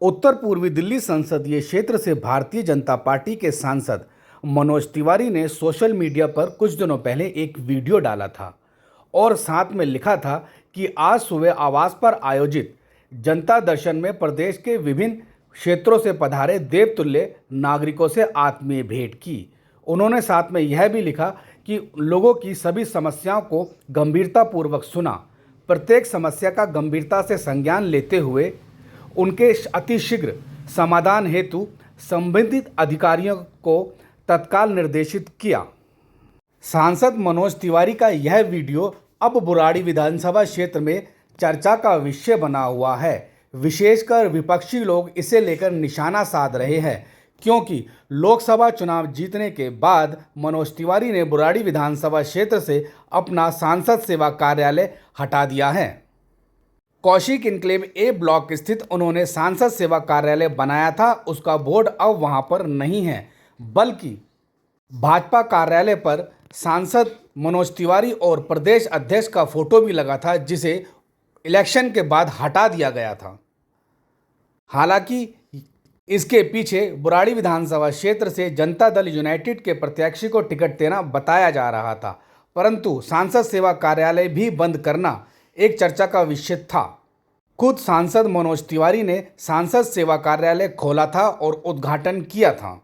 उत्तर पूर्वी दिल्ली संसदीय क्षेत्र से भारतीय जनता पार्टी के सांसद मनोज तिवारी ने सोशल मीडिया पर कुछ दिनों पहले एक वीडियो डाला था और साथ में लिखा था कि आज सुबह आवास पर आयोजित जनता दर्शन में प्रदेश के विभिन्न क्षेत्रों से पधारे देवतुल्य नागरिकों से आत्मीय भेंट की। उन्होंने साथ में यह भी लिखा कि लोगों की सभी समस्याओं को गंभीरतापूर्वक सुना, प्रत्येक समस्या का गंभीरता से संज्ञान लेते हुए उनके अतिशीघ्र समाधान हेतु संबंधित अधिकारियों को तत्काल निर्देशित किया। सांसद मनोज तिवारी का यह वीडियो अब बुराड़ी विधानसभा क्षेत्र में चर्चा का विषय बना हुआ है। विशेषकर विपक्षी लोग इसे लेकर निशाना साध रहे हैं क्योंकि लोकसभा चुनाव जीतने के बाद मनोज तिवारी ने बुराड़ी विधानसभा क्षेत्र से अपना सांसद सेवा कार्यालय हटा दिया है। कौशिक इनक्लेव ए ब्लॉक स्थित उन्होंने सांसद सेवा कार्यालय बनाया था, उसका बोर्ड अब वहां पर नहीं है, बल्कि भाजपा कार्यालय पर सांसद मनोज तिवारी और प्रदेश अध्यक्ष का फोटो भी लगा था, जिसे इलेक्शन के बाद हटा दिया गया था। हालांकि इसके पीछे बुराड़ी विधानसभा क्षेत्र से जनता दल यूनाइटेड के प्रत्याशी को टिकट देना बताया जा रहा था, परंतु सांसद सेवा कार्यालय भी बंद करना एक चर्चा का विषय था। खुद सांसद मनोज तिवारी ने सांसद सेवा कार्यालय खोला था और उद्घाटन किया था,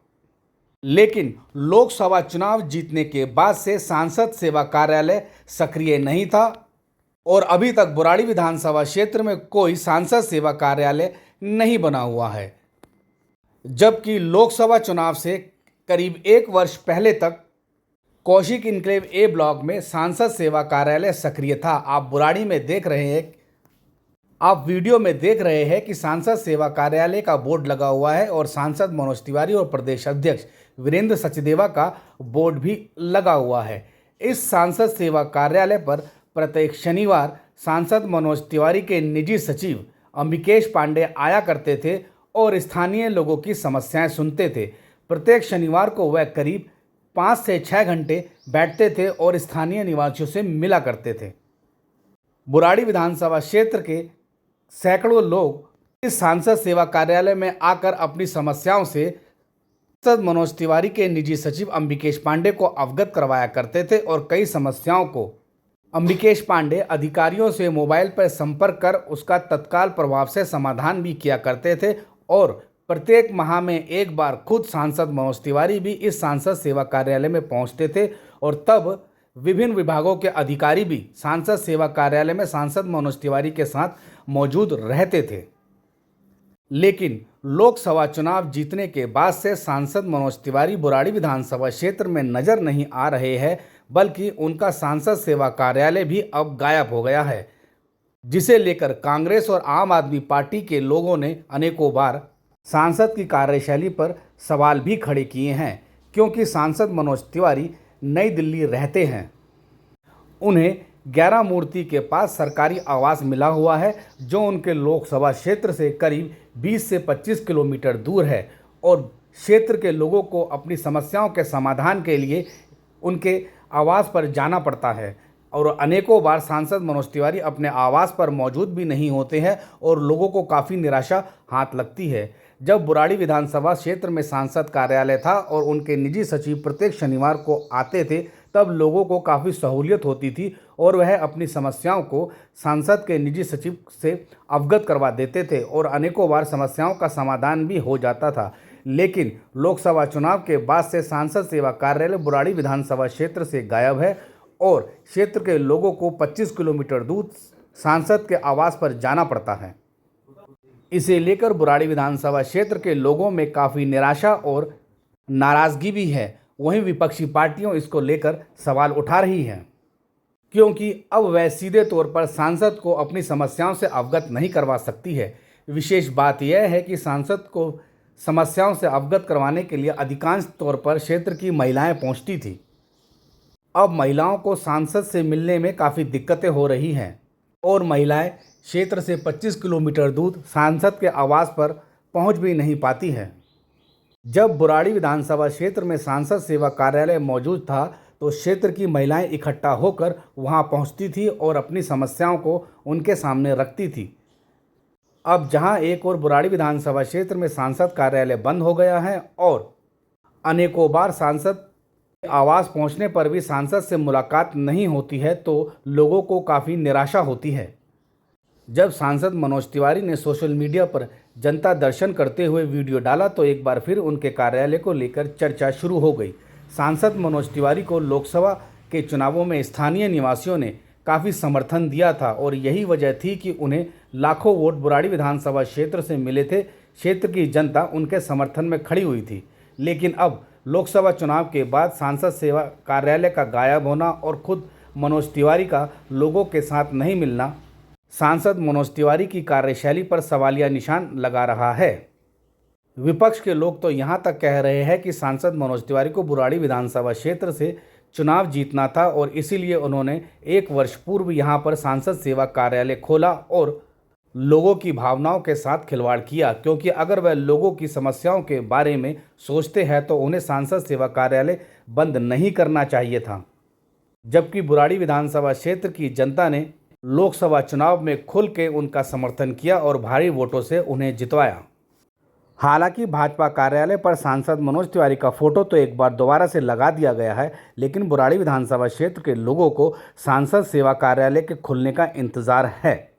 लेकिन लोकसभा चुनाव जीतने के बाद से सांसद सेवा कार्यालय सक्रिय नहीं था और अभी तक बुराड़ी विधानसभा क्षेत्र में कोई सांसद सेवा कार्यालय नहीं बना हुआ है, जबकि लोकसभा चुनाव से करीब एक वर्ष पहले तक कौशिक इनक्लेव ए ब्लॉक में सांसद सेवा कार्यालय सक्रिय था। आप बुराड़ी में देख रहे हैं, आप वीडियो में देख रहे हैं कि सांसद सेवा कार्यालय का बोर्ड लगा हुआ है और सांसद मनोज तिवारी और प्रदेश अध्यक्ष वीरेंद्र सचदेवा का बोर्ड भी लगा हुआ है। इस सांसद सेवा कार्यालय पर प्रत्येक शनिवार सांसद मनोज तिवारी के निजी सचिव अंबिकेश पांडे आया करते थे और स्थानीय लोगों की समस्याएं सुनते थे। प्रत्येक शनिवार को वह करीब 5 से 6 घंटे बैठते थे और स्थानीय निवासियों से मिला करते थे। बुराड़ी विधानसभा क्षेत्र के सैकड़ों लोग इस सांसद सेवा कार्यालय में आकर अपनी समस्याओं से सांसद मनोज तिवारी के निजी सचिव अंबिकेश पांडे को अवगत करवाया करते थे और कई समस्याओं को अंबिकेश पांडे अधिकारियों से मोबाइल पर संपर्क कर उसका तत्काल प्रभाव से समाधान भी किया करते थे और प्रत्येक माह में एक बार खुद सांसद मनोज तिवारी भी इस सांसद सेवा कार्यालय में पहुंचते थे और तब विभिन्न विभागों के अधिकारी भी सांसद सेवा कार्यालय में सांसद मनोज तिवारी के साथ मौजूद रहते थे। लेकिन लोकसभा चुनाव जीतने के बाद से सांसद मनोज तिवारी बुराड़ी विधानसभा क्षेत्र में नजर नहीं आ रहे हैं, बल्कि उनका सांसद सेवा कार्यालय भी अब गायब हो गया है, जिसे लेकर कांग्रेस और आम आदमी पार्टी के लोगों ने अनेकों बार सांसद की कार्यशैली पर सवाल भी खड़े किए हैं, क्योंकि सांसद मनोज तिवारी नई दिल्ली रहते हैं। उन्हें 11 मूर्ति के पास सरकारी आवास मिला हुआ है, जो उनके लोकसभा क्षेत्र से करीब 20 से 25 किलोमीटर दूर है और क्षेत्र के लोगों को अपनी समस्याओं के समाधान के लिए उनके आवास पर जाना पड़ता है और अनेकों बार सांसद मनोज तिवारी अपने आवास पर मौजूद भी नहीं होते हैं और लोगों को काफ़ी निराशा हाथ लगती है। जब बुराड़ी विधानसभा क्षेत्र में सांसद कार्यालय था और उनके निजी सचिव प्रत्येक शनिवार को आते थे, तब लोगों को काफ़ी सहूलियत होती थी और वह अपनी समस्याओं को सांसद के निजी सचिव से अवगत करवा देते थे और अनेकों बार समस्याओं का समाधान भी हो जाता था। लेकिन लोकसभा चुनाव के बाद से सांसद सेवा कार्यालय बुराड़ी विधानसभा क्षेत्र से गायब है और क्षेत्र के लोगों को 25 किलोमीटर दूर सांसद के आवास पर जाना पड़ता है। इसे लेकर बुराड़ी विधानसभा क्षेत्र के लोगों में काफ़ी निराशा और नाराज़गी भी है। वहीं विपक्षी पार्टियों इसको लेकर सवाल उठा रही हैं, क्योंकि अब वह सीधे तौर पर सांसद को अपनी समस्याओं से अवगत नहीं करवा सकती है। विशेष बात यह है कि सांसद को समस्याओं से अवगत करवाने के लिए अधिकांश तौर पर क्षेत्र की महिलाएं पहुंचती थी। अब महिलाओं को सांसद से मिलने में काफ़ी दिक्कतें हो रही हैं और महिलाएं क्षेत्र से 25 किलोमीटर दूर सांसद के आवास पर पहुंच भी नहीं पाती हैं। जब बुराड़ी विधानसभा क्षेत्र में सांसद सेवा कार्यालय मौजूद था तो क्षेत्र की महिलाएं इकट्ठा होकर वहां पहुंचती थी और अपनी समस्याओं को उनके सामने रखती थी। अब जहां एक और बुराड़ी विधानसभा क्षेत्र में सांसद कार्यालय बंद हो गया है और अनेकों बार सांसद आवास पहुंचने पर भी सांसद से मुलाकात नहीं होती है, तो लोगों को काफ़ी निराशा होती है। जब सांसद मनोज तिवारी ने सोशल मीडिया पर जनता दर्शन करते हुए वीडियो डाला तो एक बार फिर उनके कार्यालय को लेकर चर्चा शुरू हो गई। सांसद मनोज तिवारी को लोकसभा के चुनावों में स्थानीय निवासियों ने काफ़ी समर्थन दिया था और यही वजह थी कि उन्हें लाखों वोट बुराड़ी विधानसभा क्षेत्र से मिले थे। क्षेत्र की जनता उनके समर्थन में खड़ी हुई थी। लेकिन अब लोकसभा चुनाव के बाद सांसद सेवा कार्यालय का गायब होना और खुद मनोज तिवारी का लोगों के साथ नहीं मिलना सांसद मनोज तिवारी की कार्यशैली पर सवालिया निशान लगा रहा है। विपक्ष के लोग तो यहां तक कह रहे हैं कि सांसद मनोज तिवारी को बुराड़ी विधानसभा क्षेत्र से चुनाव जीतना था और इसीलिए उन्होंने 1 वर्ष पूर्व यहां पर सांसद सेवा कार्यालय खोला और लोगों की भावनाओं के साथ खिलवाड़ किया, क्योंकि अगर वह लोगों की समस्याओं के बारे में सोचते हैं तो उन्हें सांसद सेवा कार्यालय बंद नहीं करना चाहिए था। जबकि बुराड़ी विधानसभा क्षेत्र की जनता ने लोकसभा चुनाव में खुल के उनका समर्थन किया और भारी वोटों से उन्हें जितवाया। हालांकि भाजपा कार्यालय पर सांसद मनोज तिवारी का फोटो तो एक बार दोबारा से लगा दिया गया है, लेकिन बुराड़ी विधानसभा क्षेत्र के लोगों को सांसद सेवा कार्यालय के खुलने का इंतजार है।